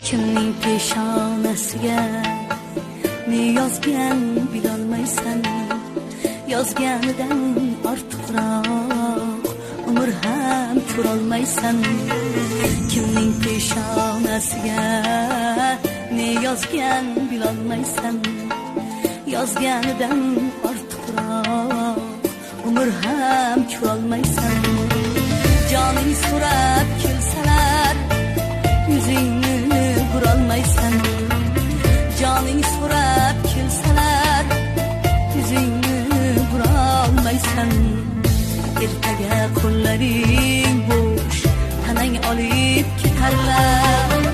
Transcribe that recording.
kimning peshonasiga ne yozgan bilolmaysan, yozganidan ortiqroq umr ham ko'rolmaysan. Kimning peshonasiga ne yozgan bilolmaysan, yozganidan ortiqroq umr ham ko'rolmaysan. Joning so'rab kelsalar yuzingni ko'rolmaysan, joning so'rab kelsalar yuzingni ko'rolmaysan. Ertaga qo'llaring bo'sh tanang olib ketarlar.